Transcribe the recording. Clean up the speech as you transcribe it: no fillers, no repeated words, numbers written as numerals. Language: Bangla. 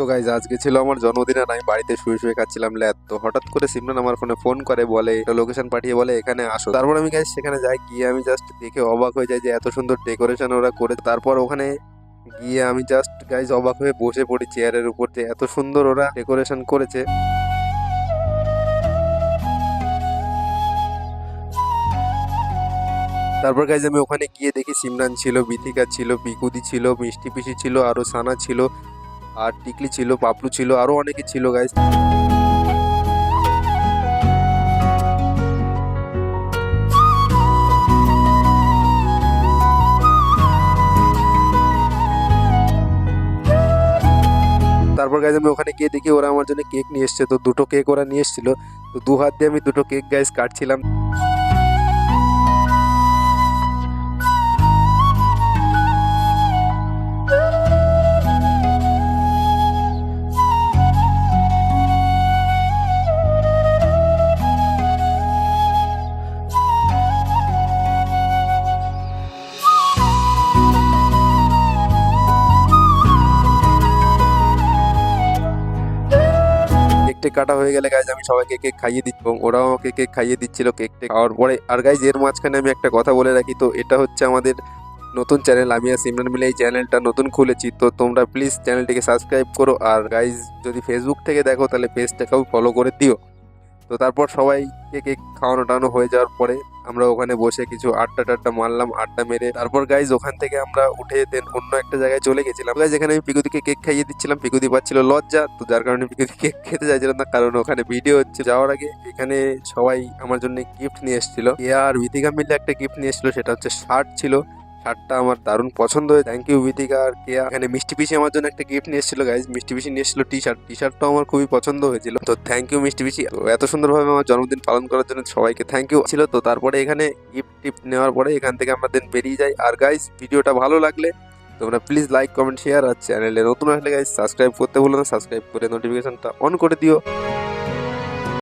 তো গাইজ আজকে ছিল আমার জন্মদিন আর আমি বাড়িতে শুয়ে শুয়ে খাচ্ছিলাম ল্যাদ। তো হঠাৎ করে সিমরান আমার ফোনে ফোন করে, বলে লোকেশন পাঠিয়ে বলে এখানে আসো। তারপর আমি গাইজ সেখানে যাই, গিয়ে আমি জাস্ট দেখে অবাক হয়ে যাই যে এত সুন্দর ডেকোরেশন ওরা করে। তারপর ওখানে গিয়ে আমি জাস্ট গাইজ অবাক হয়ে বসে পড়ি চেয়ারের উপর, যে এত সুন্দর ওরা ডেকোরেশন করেছে। তারপর গাইজ আমি ওখানে গিয়ে দেখি সিমরান ছিল, বিথিকা ছিল, পিকুদি ছিল, মিষ্টি পিসি ছিল, আরো সানা ছিল, আর টিকলি ছিল, পাপলু ছিল, আরো অনেকে ছিল গাইজ। তারপর গাইজ আমি ওখানে গিয়ে দেখি ওরা আমার জন্য কেক নিয়ে এসছে। তো দুটো কেক ওরা নিয়ে এসেছিল, তো দু হাত দিয়ে আমি দুটো কেক গাইজ কাটছিলাম। কেকটা কাটা হয়ে গেলে গাইজ আমি সবাইকে কেক খাইয়ে দিচ্ছি এবং ওরাও আমাকে কেক খাইয়ে দিচ্ছিল। কেকটা খাওয়ার পরে আর গাইজ এর মাঝখানে আমি একটা কথা বলে রাখি, তো এটা হচ্ছে আমাদের নতুন চ্যানেল। আমি আর সিমরান মিলে এই চ্যানেলটা নতুন খুলেছি, তো তোমরা প্লিজ চ্যানেলটিকে সাবস্ক্রাইব করো। আর গাইজ যদি ফেসবুক থেকে দেখো তাহলে পেজটাকেও ফলো করে দিও। তো তারপর সবাইকে কেক খাওয়ানো টানো হয়ে যাওয়ার পরে আমরা ওখানে বসে কিছু আড্ডা টাড্ডা মারলাম। আড্ডা মেরে তারপর গাইজ ওখান থেকে আমরা উঠে দেন অন্য একটা জায়গায় চলে গেছিলাম। গাইজ এখানে আমি পিকুদিকে কেক খাইয়ে দিচ্ছিলাম, পিকুদি পাচ্ছিল লজ্জা, তো যার কারণে পিকুদি কেক খেতে চাইছিলাম না, কারণ ওখানে ভিডিও হচ্ছে। যাওয়ার আগে এখানে সবাই আমার জন্য গিফট নিয়ে এসেছিল। আর বিথিকা মিলে একটা গিফট নিয়ে এসেছিল, সেটা হচ্ছে শার্ট ছিল। শার্টটা আমার দারুণ পছন্দ হয়ে, থ্যাংক ইউ বিথিকা আর কেয়া। এখানে মিষ্টি পিসি আমার জন্য একটা গিফট নিয়ে এসেছিল গাইজ, মিষ্টি পিসি নিয়ে এসেছিল টি শার্ট। টি শার্টটাও আমার খুবই পছন্দ হয়েছিল, তো থ্যাংক ইউ মিষ্টি পিসি। তো এত সুন্দরভাবে আমার জন্মদিন পালন করার জন্য সবাইকে থ্যাংক ইউ ছিল। তো তারপরে এখানে গিফট টিফট নেওয়ার পরে এখান থেকে আমরা দেন বেরিয়ে যাই। আর গাইজ ভিডিওটা ভালো লাগলে তোমরা প্লিজ লাইক কমেন্ট শেয়ার, আর চ্যানেলে নতুন আসলে গাইজ সাবস্ক্রাইব করতে ভুলো না, সাবস্ক্রাইব করে নোটিফিকেশনটা অন করে দিও।